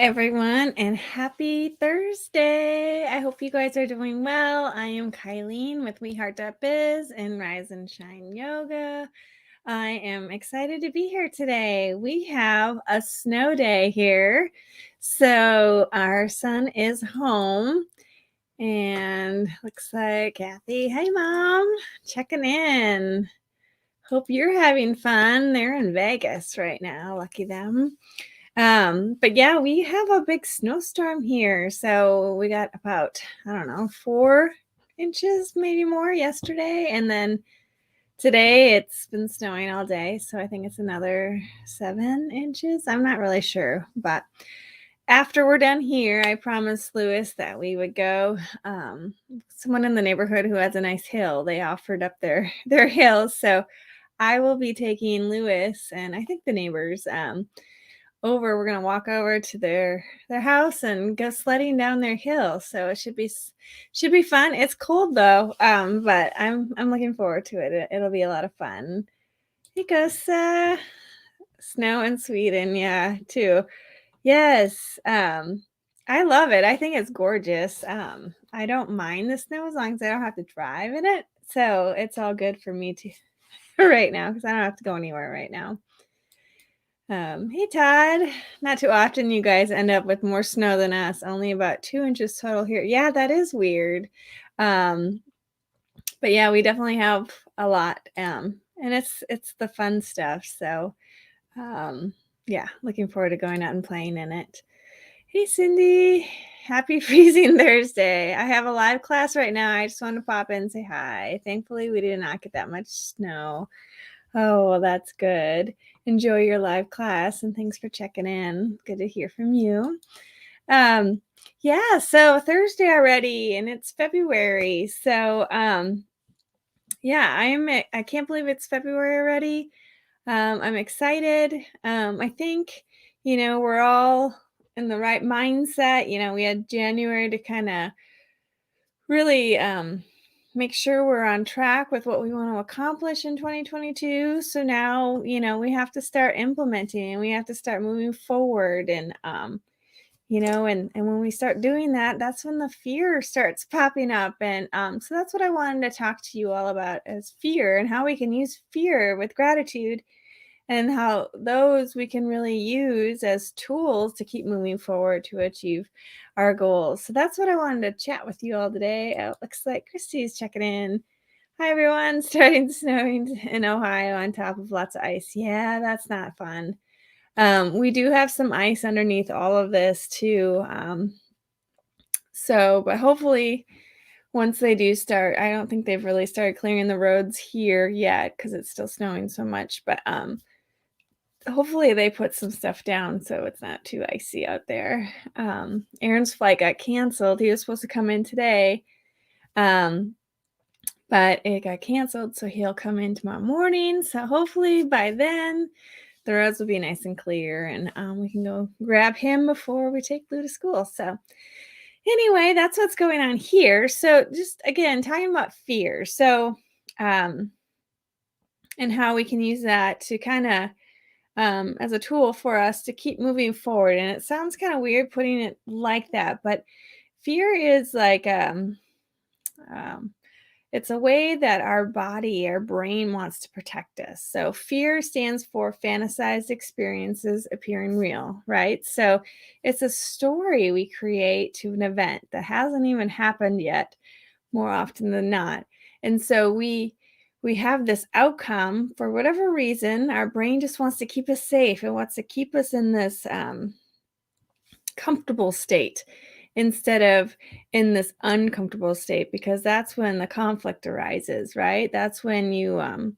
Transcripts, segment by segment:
everyone, and happy Thursday. I hope you guys are doing well. I am Kylene with WeHeart.biz and Rise and Shine Yoga. I am excited to be here today. We have a snow day here. So our son is home and looks like Kathy. Hey, Mom, checking in. Hope you're having fun. They're in Vegas right now. Lucky them. But yeah, we have a big snowstorm here. So we got about, 4 inches, maybe more yesterday. And then today it's been snowing all day. So I think it's another 7 inches. I'm not really sure. But after we're done here, I promised Lewis that we would go. Someone in the neighborhood who has a nice hill, they offered up their hill. So I will be taking Lewis and I think the neighbors over. We're gonna walk over to their house and go sledding down their hill. So it should be fun. It's cold though, but I'm looking forward to it. It'll be a lot of fun. Hey Gus, snow in Sweden, yeah, too. Yes, I love it. I think it's gorgeous. I don't mind the snow as long as I don't have to drive in it. So it's all good for me to right now because I don't have to go anywhere right now. Hey Todd, not too often you guys end up with more snow than us, only about 2 inches total here. Yeah, that is weird. But yeah, we definitely have a lot. And it's the fun stuff. So yeah, looking forward to going out and playing in it. Hey Cindy, happy freezing Thursday. I have a live class right now. I just want to pop in and say hi. Thankfully, we did not get that much snow. Oh, well, that's good. Enjoy your live class and thanks for checking in. Good to hear from you. Yeah, so Thursday already and it's February. So yeah, I can't believe it's February already. I'm excited. I think, we're all in the right mindset. We had January to kind of really make sure we're on track with what we want to accomplish in 2022. So now, we have to start implementing and we have to start moving forward. And, and when we start doing that, that's when the fear starts popping up. And so that's what I wanted to talk to you all about is fear and how we can use fear with gratitude and how those we can really use as tools to keep moving forward to achieve our goals. So that's what I wanted to chat with you all today. It looks like Christy's checking in. Hi, everyone. Starting snowing in Ohio on top of lots of ice. Yeah, that's not fun. We do have some ice underneath all of this too. But hopefully once they do start, I don't think they've really started clearing the roads here yet because it's still snowing so much. But hopefully they put some stuff down so it's not too icy out there. Aaron's flight got canceled. He was supposed to come in today, but it got canceled, so he'll come in tomorrow morning. So hopefully by then the roads will be nice and clear and we can go grab him before we take Blue to school. So anyway, that's what's going on here. So just again, talking about fear. So and how we can use that to kind of as a tool for us to keep moving forward. And it sounds kind of weird putting it like that, but fear is like it's a way that our body, our brain wants to protect us. So fear stands for fantasized experiences appearing real, right? So it's a story we create to an event that hasn't even happened yet, more often than not. And so we have this outcome for whatever reason. Our brain just wants to keep us safe. It wants to keep us in this comfortable state instead of in this uncomfortable state, because that's when the conflict arises, right? That's when you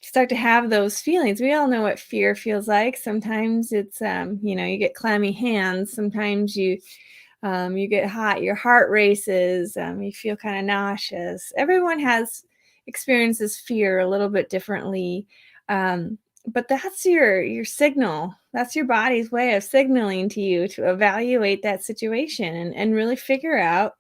start to have those feelings. We all know what fear feels like. Sometimes it's, you get clammy hands. Sometimes you get hot, your heart races, you feel kind of nauseous. Everyone experiences fear a little bit differently. But that's your signal. That's your body's way of signaling to you to evaluate that situation and really figure out,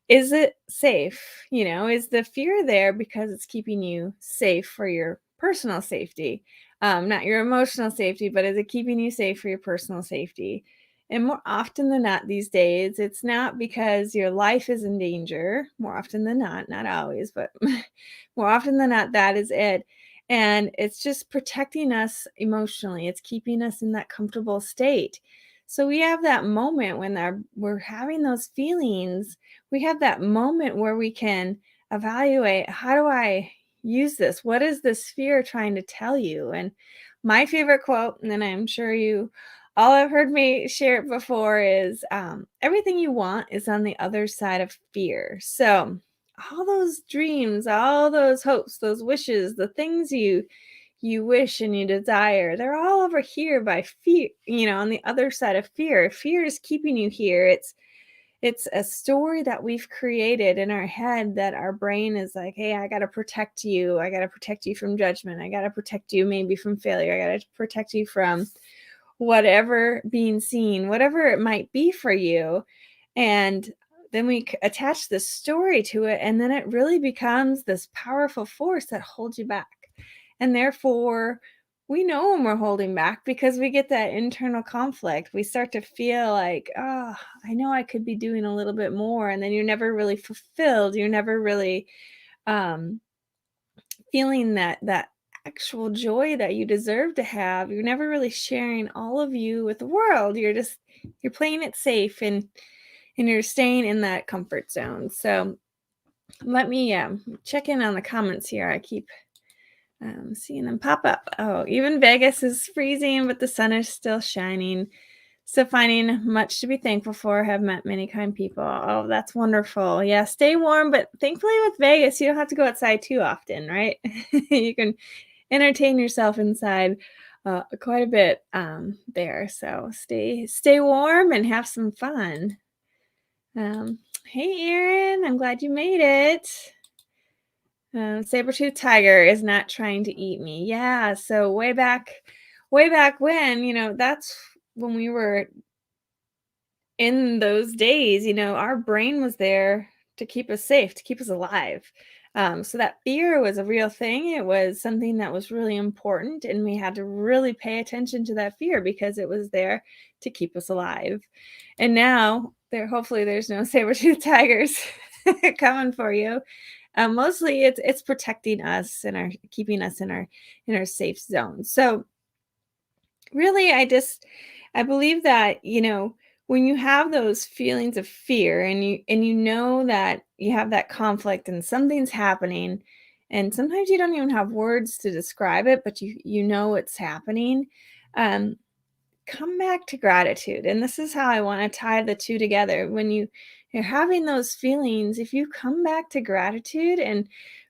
is it safe? Is the fear there because it's keeping you safe for your personal safety? not your emotional safety, but is it keeping you safe for your personal safety? And more often than not these days, it's not because your life is in danger, more often than not, not always, but more often than not, that is it. And it's just protecting us emotionally. It's keeping us in that comfortable state. So we have that moment when we're having those feelings. We have that moment where we can evaluate, how do I use this? What is this fear trying to tell you? And my favorite quote, and then I'm sure you all have heard me share it before, is everything you want is on the other side of fear. So all those dreams, all those hopes, those wishes, the things you wish and you desire, they're all over here by fear, on the other side of fear. Fear is keeping you here. It's a story that we've created in our head that our brain is like, hey, I got to protect you. I got to protect you from judgment. I got to protect you maybe from failure. I got to protect you from whatever being seen, whatever it might be for you. And then we attach this story to it, and then it really becomes this powerful force that holds you back. And therefore, we know when we're holding back because we get that internal conflict. We start to feel like, oh, I know I could be doing a little bit more. And then you're never really fulfilled. You're never really um, feeling that actual joy that you deserve to have. You're never really sharing all of you with the world. You're playing it safe, and you're staying in that comfort zone. So let me check in on the comments here. I keep seeing them pop up. Oh, even Vegas is freezing, but the sun is still shining. So finding much to be thankful for, have met many kind people. Oh, that's wonderful. Yeah, stay warm, but thankfully with Vegas, you don't have to go outside too often, right? You can entertain yourself inside quite a bit there. So stay warm and have some fun. Hey, Aaron, I'm glad you made it. Saber-tooth tiger is not trying to eat me. Yeah, so way back when, that's when we were in those days, our brain was there to keep us safe, to keep us alive. So that fear was a real thing. It was something that was really important, and we had to really pay attention to that fear because it was there to keep us alive. And now, hopefully, there's no saber-tooth tigers coming for you. Mostly, it's protecting us and our keeping us in our safe zone. So really, I believe that, when you have those feelings of fear, and you know that you have that conflict and something's happening, and sometimes you don't even have words to describe it, but you know it's happening. um Come back to gratitude. And this is how I want to tie the two together. When you're having those feelings, if you come back to gratitude, and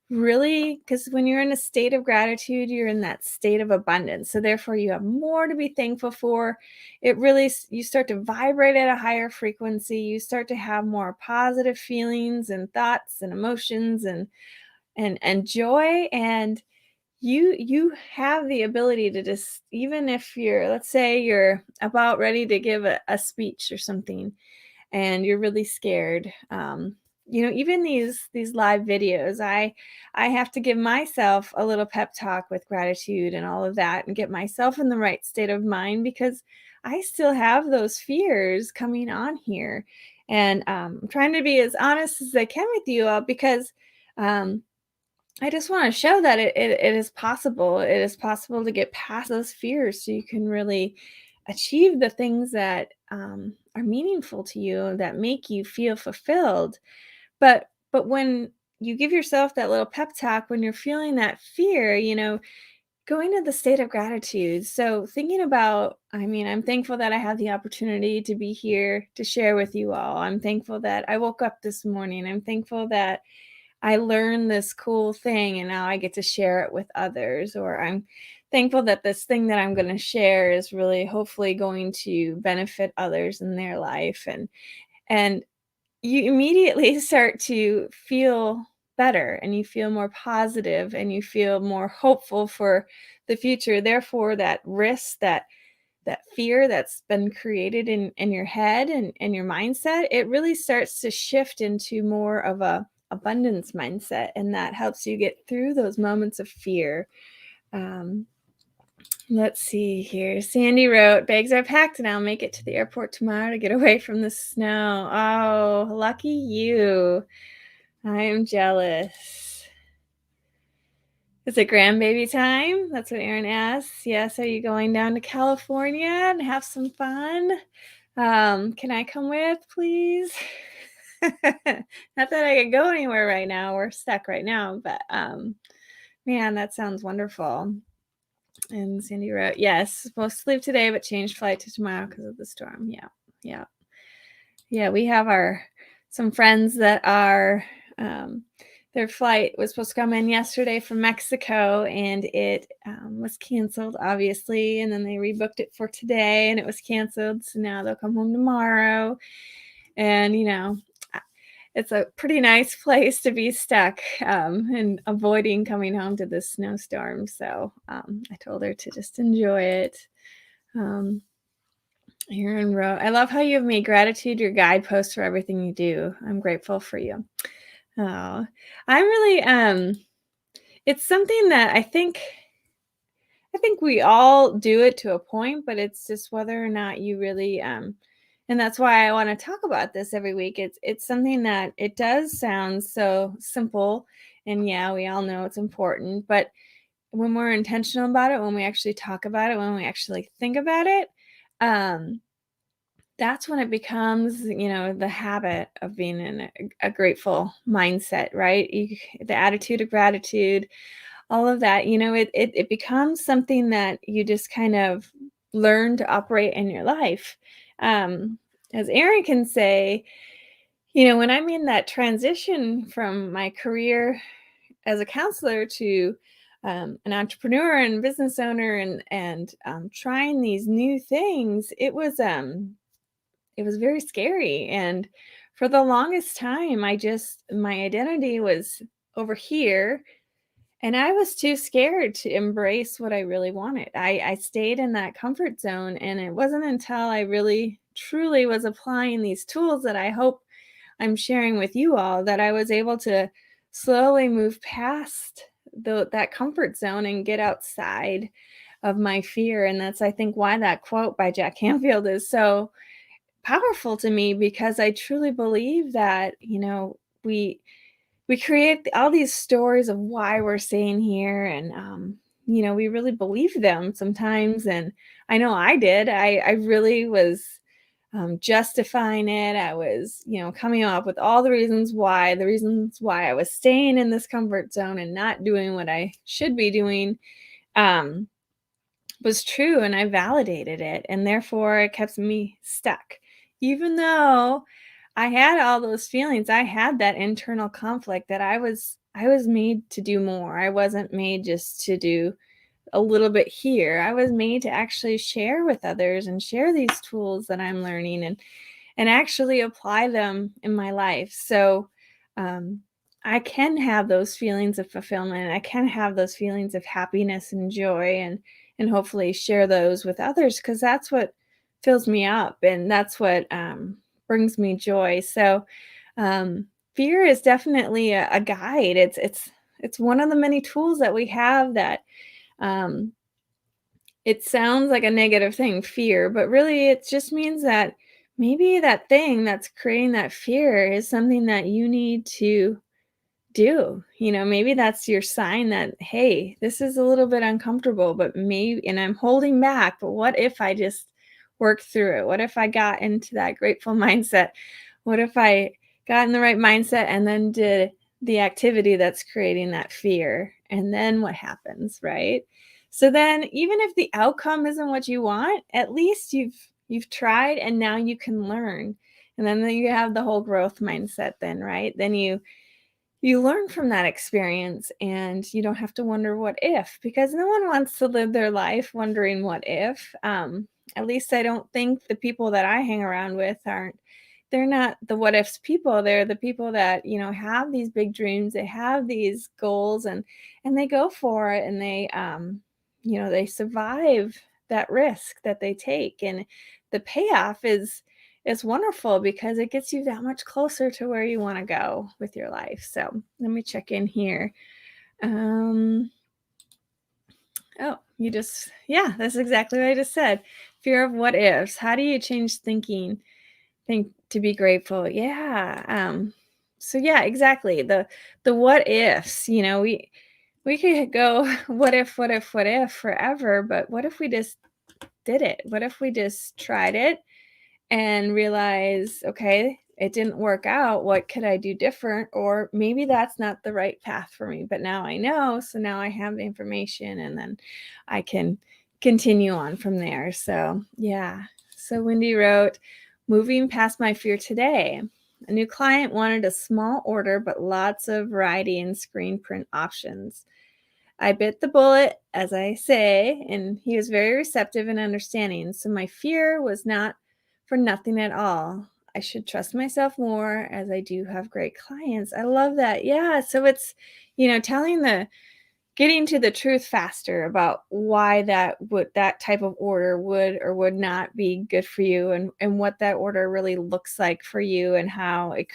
really, because when you're in a state of gratitude, you're in that state of abundance. So therefore you have more to be thankful for. It really, you start to vibrate at a higher frequency. You start to have more positive feelings and thoughts and emotions and joy. And you have the ability to just, even if you're, let's say you're about ready to give a speech or something, and you're really scared, even these live videos, I have to give myself a little pep talk with gratitude and all of that, and get myself in the right state of mind, because I still have those fears coming on here. And I'm trying to be as honest as I can with you all, because um I just want to show that it is possible. It is possible to get past those fears so you can really achieve the things that are meaningful to you, that make you feel fulfilled. But when you give yourself that little pep talk when you're feeling that fear, going to the state of gratitude. So thinking about, I mean, I'm thankful that I have the opportunity to be here to share with you all. I'm thankful that I woke up this morning. I'm thankful that I learned this cool thing and now I get to share it with others. Or I'm thankful that this thing that I'm going to share is really hopefully going to benefit others in their life. And you immediately start to feel better, and you feel more positive, and you feel more hopeful for the future. Therefore, that risk, that fear that's been created in your head and your mindset, it really starts to shift into more of a abundance mindset, and that helps you get through those moments of fear. um, Let's see here. Sandy wrote, "Bags are packed and I'll make it to the airport tomorrow to get away from the snow." Oh, lucky you. I am jealous. Is it grandbaby time? That's what Aaron asks. Yes, are you going down to California and have some fun? Can I come with, please? Not that I could go anywhere right now. We're stuck right now, but man, that sounds wonderful. And Sandy wrote, yes, supposed to leave today, but changed flight to tomorrow because of the storm. Yeah. Yeah. Yeah. We have some friends that are, their flight was supposed to come in yesterday from Mexico and it was canceled, obviously. And then they rebooked it for today and it was canceled. So now they'll come home tomorrow. And, it's a pretty nice place to be stuck and avoiding coming home to this snowstorm. So I told her to just enjoy it. Aaron wrote, I love how you have made gratitude your guidepost for everything you do. I'm grateful for you. Oh, I'm really, it's something that I think we all do it to a point, but it's just whether or not you really and that's why I want to talk about this every week. It's something that it does sound so simple and yeah, we all know it's important, but when we're intentional about it, when we actually talk about it, when we actually think about it, um that's when it becomes, the habit of being in a grateful mindset, right? The attitude of gratitude, all of that, it becomes something that you just kind of learn to operate in your life. Um, as Aaron can say, when I'm in that transition from my career as a counselor to an entrepreneur and business owner and trying these new things, it was very scary. And for the longest time, my identity was over here and I was too scared to embrace what I really wanted. I stayed in that comfort zone. And it wasn't until I really, truly was applying these tools that I hope I'm sharing with you all that I was able to slowly move past that comfort zone and get outside of my fear. And that's, I think, why that quote by Jack Canfield is so powerful to me because I truly believe that, we create all these stories of why we're staying here and we really believe them sometimes and I know I did. I really was justifying it. I was, coming up with all the reasons why I was staying in this comfort zone and not doing what I should be doing um was true, and I validated it, and therefore it kept me stuck. Even though I had all those feelings, I had that internal conflict that I was made to do more. I wasn't made just to do a little bit here. I was made to actually share with others and share these tools that I'm learning and actually apply them in my life. So um, I can have those feelings of fulfillment. I can have those feelings of happiness and joy, and hopefully share those with others because that's what fills me up and that's what brings me joy. So fear is definitely a guide. It's one of the many tools that we have that um, it sounds like a negative thing, fear, but really it just means that maybe that thing that's creating that fear is something that you need to do. Maybe that's your sign that, hey, this is a little bit uncomfortable, but maybe, and I'm holding back, but what if I just worked through it? What if I got into that grateful mindset? What if I got in the right mindset and then did the activity that's creating that fear? And then what happens, right? So then even if the outcome isn't what you want, at least you've tried and now you can learn. And then you have the whole growth mindset then, right? Then you learn from that experience and you don't have to wonder what if because no one wants to live their life wondering what if. At least I don't think the people that I hang around with they're not the what ifs people. They're the people that have these big dreams, they have these goals and they go for it and they survive that risk that they take and the payoff is wonderful because it gets you that much closer to where you want to go with your life. So let me check in here. Um, oh, yeah, that's exactly what I just said. Fear of what ifs. How do you change think to be grateful? Yeah. So yeah, exactly. The what ifs, we could go what if forever, but what if we just did it? What if we just tried it and realize, okay, it didn't work out. What could I do different? Or maybe that's not the right path for me, but now I know. So now I have the information and then I can continue on from there. So, yeah. So, Wendy wrote, moving past my fear today. A new client wanted a small order, but lots of variety and screen print options. I bit the bullet, as I say, and he was very receptive and understanding. So my fear was not for nothing at all. I should trust myself more as I do have great clients. I love that. Yeah. So it's, getting to the truth faster about why that type of order would or would not be good for you, and what that order really looks like for you, and how it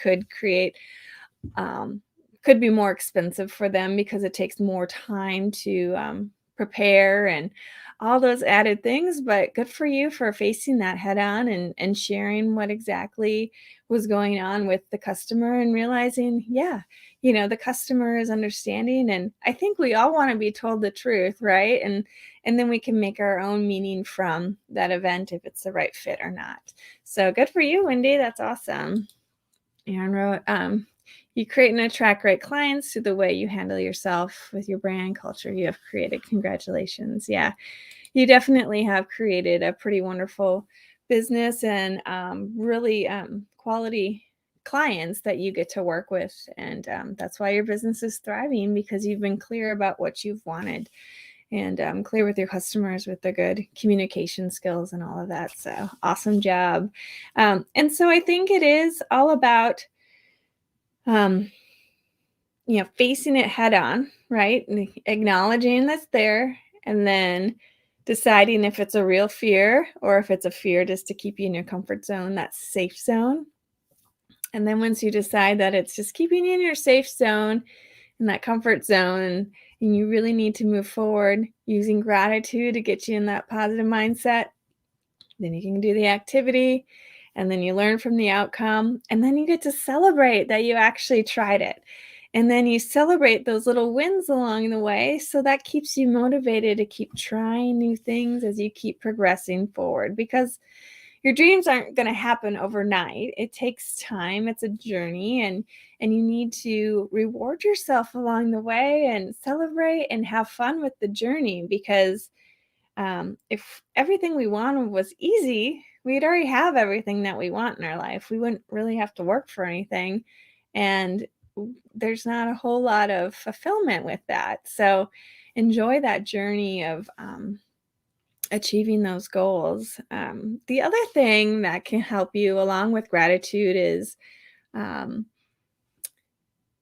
um, could be more expensive for them because it takes more time to prepare and all those added things. But good for you for facing that head on, and sharing what exactly was going on with the customer, and realizing, yeah, the customer is understanding. And I think we all want to be told the truth, right? And then we can make our own meaning from that event, if it's the right fit or not. So good for you, Wendy. That's awesome. Aaron wrote, you create and attract great clients through the way you handle yourself with your brand culture you have created. Congratulations. Yeah, you definitely have created a pretty wonderful business, and really quality clients that you get to work with. And that's why your business is thriving, because you've been clear about what you've wanted, and clear with your customers, with the good communication skills and all of that. So awesome job. And so I think it is all about um, facing it head on, right? And acknowledging that's there, and then deciding if it's a real fear or if it's a fear just to keep you in your comfort zone, that safe zone. And then once you decide that it's just keeping you in your safe zone, in that comfort zone, and you really need to move forward using gratitude to get you in that positive mindset, then you can do the activity, and then you learn from the outcome, and then you get to celebrate that you actually tried it. And then you celebrate those little wins along the way. So that keeps you motivated to keep trying new things as you keep progressing forward, because your dreams aren't going to happen overnight. It takes time. It's a journey, and you need to reward yourself along the way and celebrate and have fun with the journey, because if everything we wanted was easy, we'd already have everything that we want in our life. We wouldn't really have to work for anything. And there's not a whole lot of fulfillment with that. So enjoy that journey of achieving those goals. The other thing that can help you along with gratitude is um,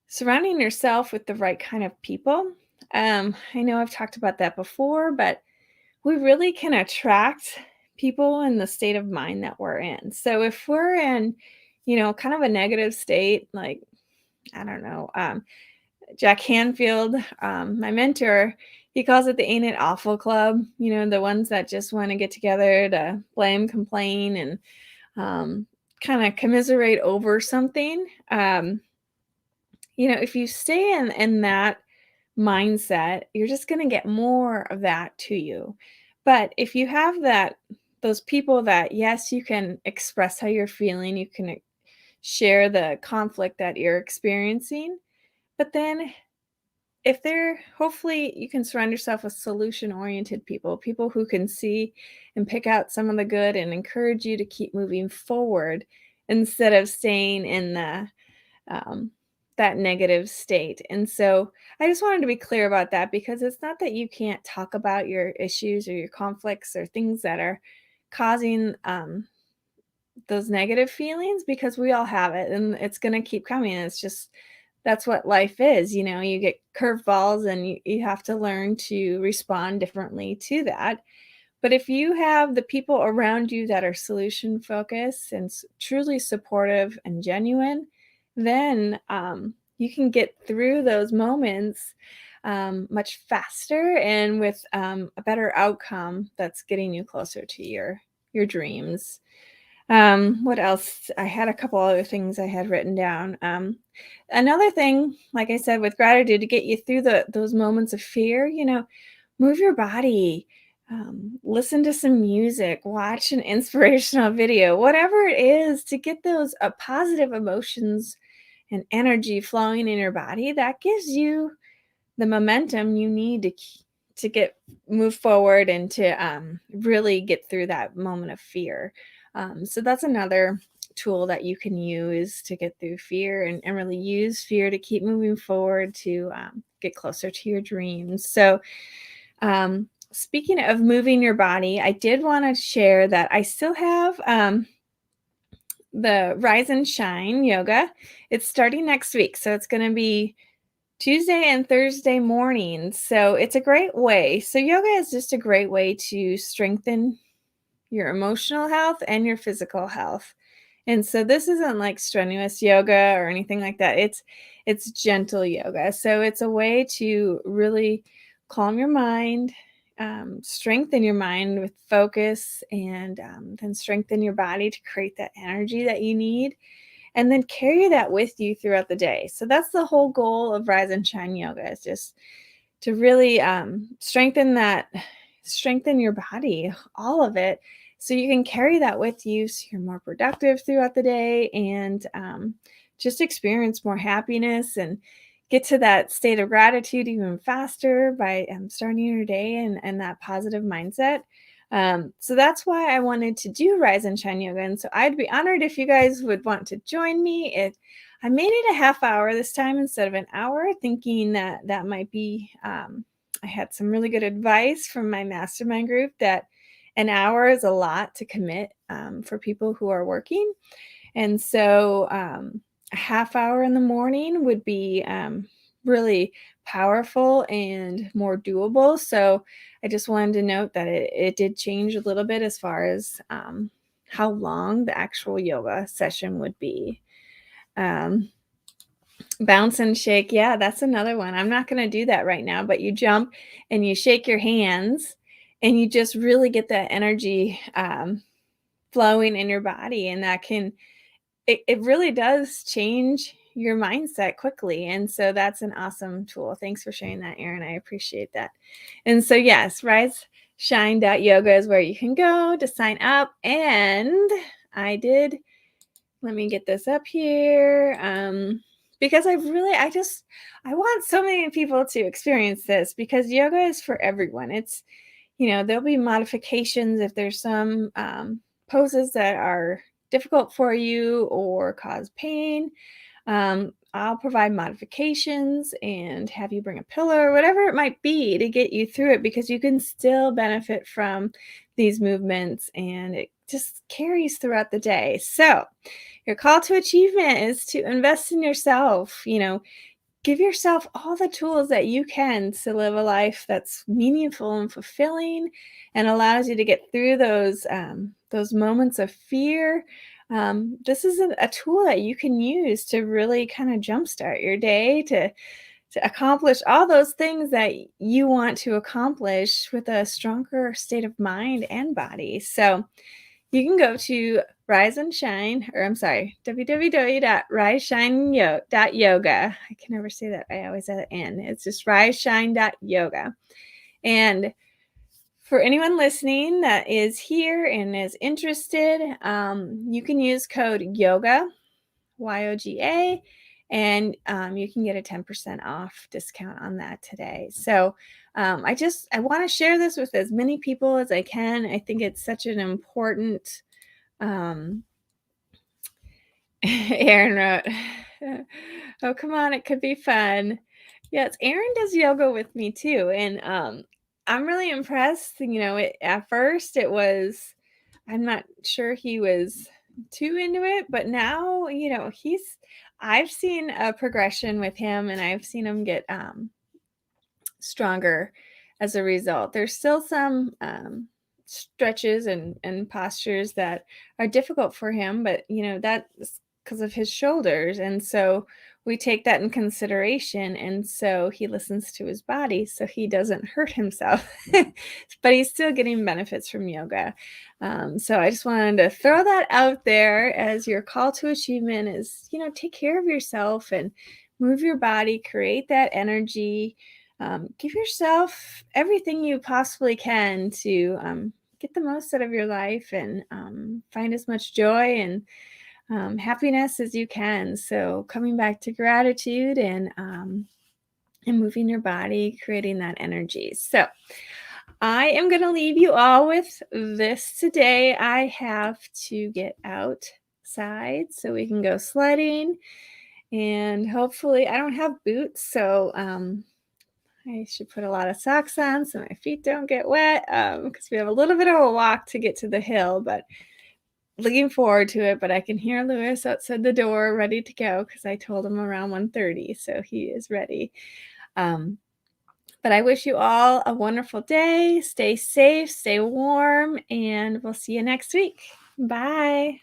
surrounding yourself with the right kind of people. I know I've talked about that before, but we really can attract people in the state of mind that we're in. So if we're in, kind of a negative state, like, I don't know, Jack Hanfield, my mentor, he calls it the Ain't It Awful Club, the ones that just want to get together to blame, complain, and kind of commiserate over something. If you stay in that mindset, you're just going to get more of that to you. But if you have those people that, yes, you can express how you're feeling, you can share the conflict that you're experiencing, but then if they're hopefully you can surround yourself with solution oriented people who can see and pick out some of the good and encourage you to keep moving forward, instead of staying in um, that negative state. And so I just wanted to be clear about that, because it's not that you can't talk about your issues or your conflicts or things that are causing those negative feelings, because we all have it and it's going to keep coming. It's just that's what life is. You get curveballs, and you have to learn to respond differently to that. But if you have the people around you that are solution focused and truly supportive and genuine, then you can get through those moments much faster and with a better outcome that's getting you closer to your dreams. What else? I had a couple other things I had written down. Another thing, like I said, with gratitude to get you through those moments of fear, move your body, listen to some music, watch an inspirational video, whatever it is to get those positive emotions and energy flowing in your body. That gives you the momentum you need to get move forward and to really get through that moment of fear. So that's another tool that you can use to get through fear and really use fear to keep moving forward to get closer to your dreams. So speaking of moving your body, I did want to share that I still have the Rise and Shine yoga. It's starting next week, so it's going to be Tuesday and Thursday mornings. So it's a great way. So yoga is just a great way to strengthen your emotional health and your physical health. And so this isn't like strenuous yoga or anything like that. It's gentle yoga. So it's a way to really calm your mind, strengthen your mind with focus, and then strengthen your body to create that energy that you need, and then carry that with you throughout the day. So that's the whole goal of Rise and Shine Yoga, is just to really strengthen your body, all of it, so you can carry that with you so you're more productive throughout the day, and just experience more happiness and get to that state of gratitude even faster by starting your day and that positive mindset. So that's why I wanted to do Rise and Shine Yoga. And so I'd be honored if you guys would want to join me. I made it a half hour this time instead of an hour, thinking that that might be, I had some really good advice from my mastermind group that an hour is a lot to commit for people who are working. And so a half hour in the morning would be really powerful and more doable. So I just wanted to note that it did change a little bit as far as how long the actual yoga session would be. Um, Bounce and shake. Yeah, that's another one. I'm not going to do that right now, but you jump and you shake your hands and you just really get that energy flowing in your body. And it really does change your mindset quickly. And so that's an awesome tool. Thanks for sharing that, Erin. I appreciate that. And so, yes, riseshine.yoga is where you can go to sign up. And let me get this up here. Because I want so many people to experience this, because yoga is for everyone. It's, there'll be modifications if there's some poses that are difficult for you or cause pain. I'll provide modifications and have you bring a pillow or whatever it might be to get you through it, because you can still benefit from these movements and it just carries throughout the day. So your call to achievement is to invest in yourself, give yourself all the tools that you can to live a life that's meaningful and fulfilling and allows you to get through those moments of fear. This is a tool that you can use to really kind of jumpstart your day to accomplish all those things that you want to accomplish with a stronger state of mind and body. So you can go to Rise and Shine, or I'm sorry, www.riseshine.yoga. I can never say that. I always add an N. It's just riseshine.yoga. And for anyone listening that is here and is interested, you can use code YOGA, YOGA, and you can get a 10% off discount on that today. So I want to share this with as many people as I can. I think it's such an important, Aaron wrote, oh, come on, it could be fun. Yes, Aaron does yoga with me too. And I'm really impressed. At first I'm not sure he was too into it, but now, I've seen a progression with him and I've seen him get stronger as a result. There's still some stretches and postures that are difficult for him, but that's because of his shoulders. And so we take that in consideration, and so he listens to his body so he doesn't hurt himself. But he's still getting benefits from yoga. So I just wanted to throw that out there as your call to achievement is, take care of yourself and move your body, create that energy, give yourself everything you possibly can to get the most out of your life and find as much joy and happiness as you can. So coming back to gratitude and moving your body, creating that energy. So I am going to leave you all with this today. I have to get outside so we can go sledding, and hopefully I don't have boots, so I should put a lot of socks on so my feet don't get wet because we have a little bit of a walk to get to the hill, but looking forward to it. But I can hear Lewis outside the door ready to go because I told him around 1:30, so he is ready. Um, but I wish you all a wonderful day. Stay safe, stay warm, and we'll see you next week. Bye.